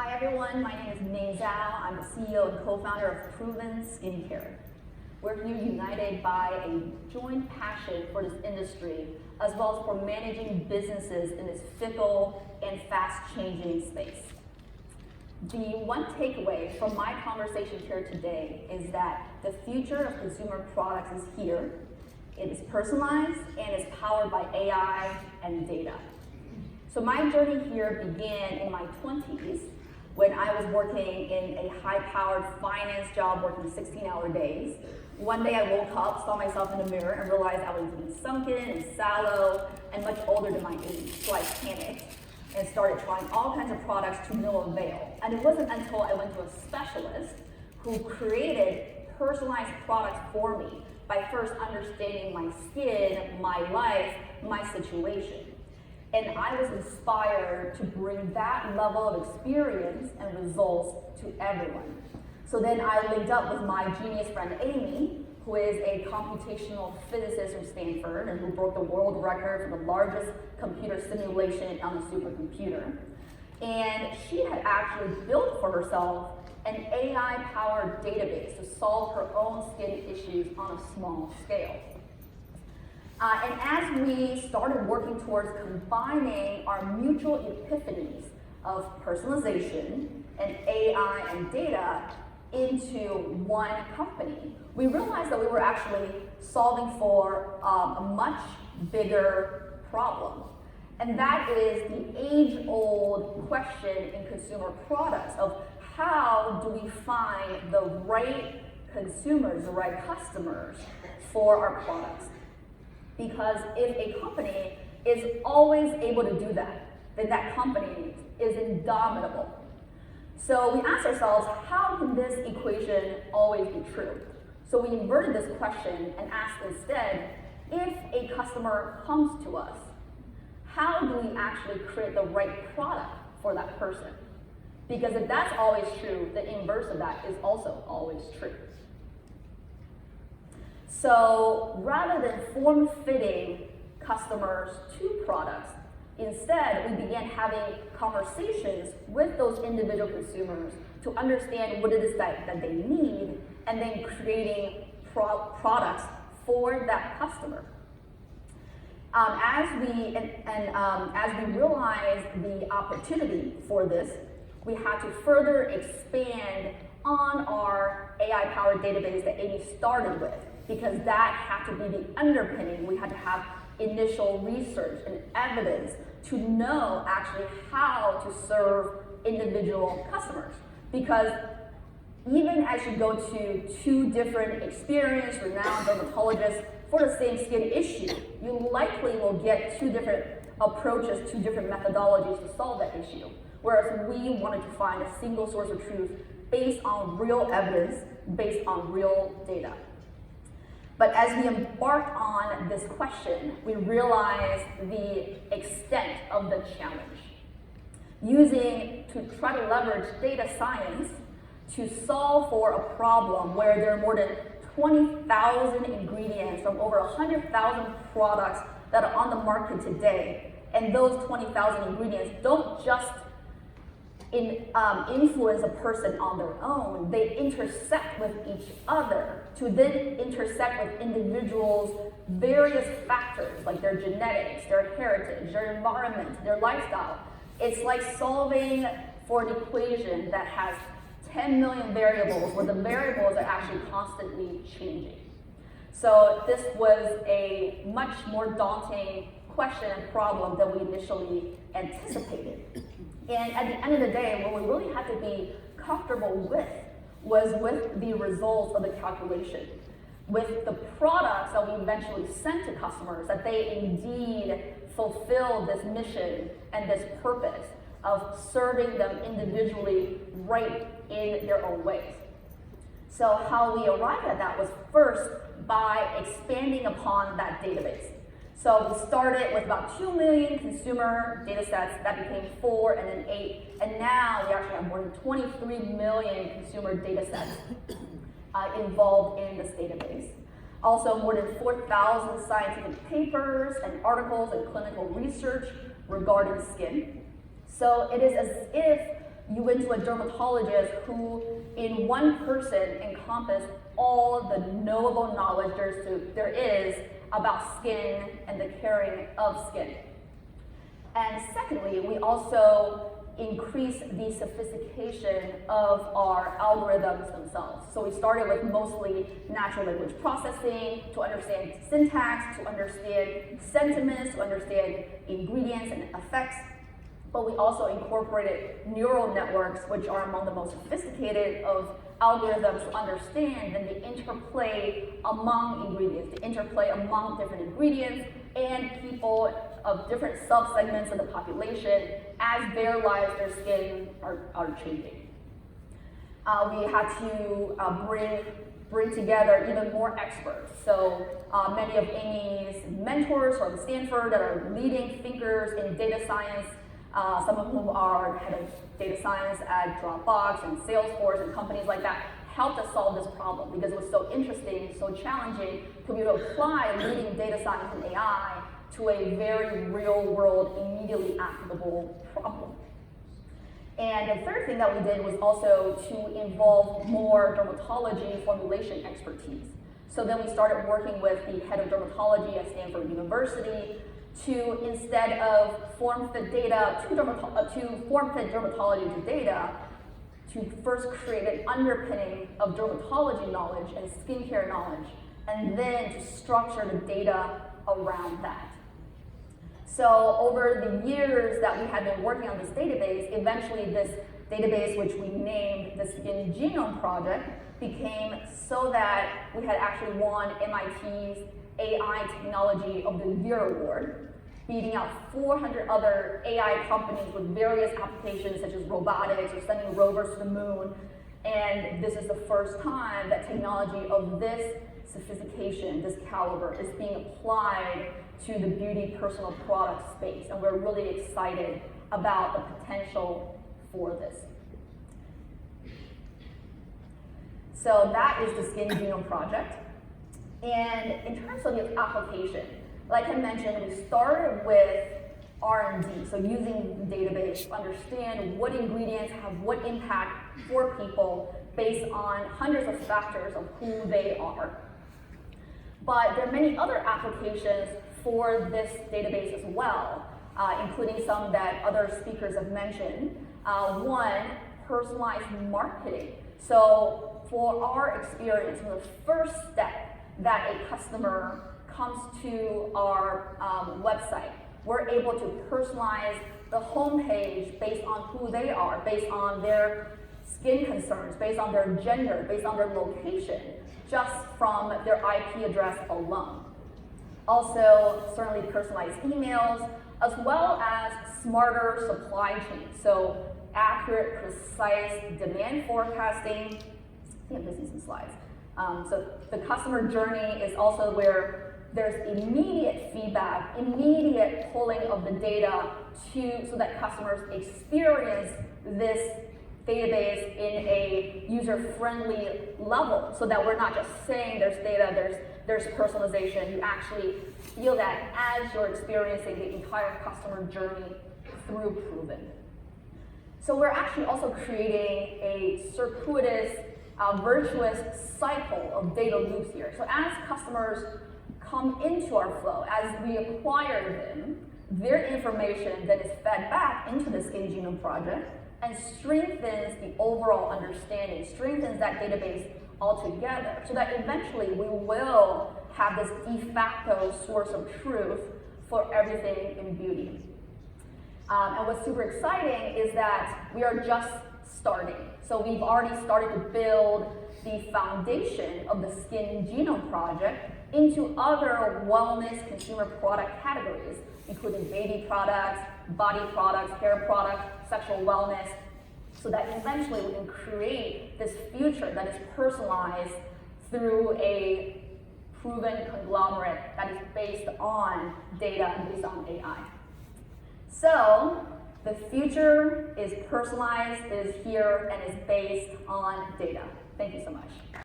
Hi everyone, my name is Ming Zhao. I'm the CEO and co-founder of Proven Skincare. We're here united by a joint passion for this industry, as well as for managing businesses in this fickle and fast-changing space. The one takeaway from my conversation here today is that the future of consumer products is here. It is personalized and is powered by AI and data. So my journey here began in my 20s when I was working in a high-powered finance job working 16-hour days. One day I woke up, saw myself in the mirror, and realized I was being sunken and sallow and much older than my age. So I panicked and started trying all kinds of products to no avail. And it wasn't until I went to a specialist who created personalized products for me by first understanding my skin, my life, my situation. And I was inspired to bring that level of experience and results to everyone. So then I linked up with my genius friend Amy, who is a computational physicist from Stanford and who broke the world record for the largest computer simulation on a supercomputer. And she had actually built for herself an AI-powered database to solve her own skin issues on a small scale. And as we started working towards combining our mutual epiphanies of personalization and AI and data into one company, we realized that we were actually solving for a much bigger problem. And that is the age-old question in consumer products of how do we find the right consumers, the right customers for our products? Because if a company is always able to do that, then that company is indomitable. So we asked ourselves, how can this equation always be true? So we inverted this question and asked instead, if a customer comes to us, how do we actually create the right product for that person? Because if that's always true, the inverse of that is also always true. So rather than form-fitting customers to products, instead we began having conversations with those individual consumers to understand what it is that they need, and then creating products for that customer. As we realized the opportunity for this, we had to further expand on our AI-powered database that Amy started with, because that had to be the underpinning. We had to have initial research and evidence to know actually how to serve individual customers. Because even as you go to two different experienced, renowned dermatologists for the same skin issue, you likely will get two different approaches, two different methodologies to solve that issue. Whereas we wanted to find a single source of truth based on real evidence, based on real data. But as we embarked on this question, we realized the extent of the challenge. To try to leverage data science to solve for a problem where there are more than 20,000 ingredients from over 100,000 products that are on the market today, and those 20,000 ingredients don't just influence a person on their own, they intersect with each other to then intersect with individuals' various factors like their genetics, their heritage, their environment, their lifestyle. It's like solving for an equation that has 10 million variables where the variables are actually constantly changing. So this was a much more daunting question and problem than we initially anticipated. And at the end of the day, what we really had to be comfortable with was with the results of the calculation, with the products that we eventually sent to customers, that they indeed fulfill this mission and this purpose of serving them individually right in their own ways. So how we arrived at that was first by expanding upon that database. So we started with about 2 million consumer data sets, that became 4 and then 8, and now we actually have more than 23 million consumer data sets involved in this database. Also more than 4,000 scientific papers and articles and clinical research regarding skin. So it is as if you went to a dermatologist who in one person encompassed all the knowable knowledge there is about skin and the caring of skin. And secondly, we also increase the sophistication of our algorithms themselves. So we started with mostly natural language processing to understand syntax, to understand sentiments, to understand ingredients and effects. But we also incorporated neural networks, which are among the most sophisticated of algorithms to understand and the interplay among ingredients, the interplay among different ingredients and people of different subsegments of the population as their lives, their skin are changing. We had to bring together even more experts. So many of Amy's mentors from Stanford that are leading thinkers in data science, some of whom are head of data science at Dropbox and Salesforce and companies like that, helped us solve this problem because it was so interesting, so challenging to be able to apply leading data science and AI to a very real world, immediately applicable problem. And the third thing that we did was also to involve more dermatology formulation expertise. So then we started working with the head of dermatology at Stanford University to, instead of form-fit data to form-fit dermatology to data, to first create an underpinning of dermatology knowledge and skincare knowledge, and then to structure the data around that. So over the years that we had been working on this database, eventually this database, which we named the Skin Genome Project, became so that we had actually won MIT's AI Technology of the Year award, beating out 400 other AI companies with various applications such as robotics or sending rovers to the moon. And this is the first time that technology of this sophistication, this caliber, is being applied to the beauty personal product space. And we're really excited about the potential for this. So that is the Skin Genome Project. And in terms of the application, like I mentioned, we started with R&D, so using the database to understand what ingredients have what impact for people based on hundreds of factors of who they are. But there are many other applications for this database as well, including some that other speakers have mentioned. One, personalized marketing. So for our experience, the first step that a customer comes to our website, we're able to personalize the homepage based on who they are, based on their skin concerns, based on their gender, based on their location, just from their IP address alone. Also, certainly personalized emails, as well as smarter supply chains. So accurate, precise demand forecasting. I think I'm missing some slides. So the customer journey is also where there's immediate feedback, immediate pulling of the data so that customers experience this database in a user-friendly level, so that we're not just saying there's data, there's personalization. You actually feel that as you're experiencing the entire customer journey through Proven. So we're actually also creating a circuitous, virtuous cycle of data loops here. So as customers come into our flow, as we acquire them, their information then is fed back into the Skin Genome Project and strengthens the overall understanding, strengthens that database altogether, so that eventually we will have this de facto source of truth for everything in beauty. And what's super exciting is that we are just starting. So we've already started to build the foundation of the Skin Genome Project into other wellness consumer product categories, including baby products, body products, hair products, sexual wellness, so that eventually we can create this future that is personalized through a proven conglomerate that is based on data and based on AI. So the future is personalized, is here, and is based on data. Thank you so much.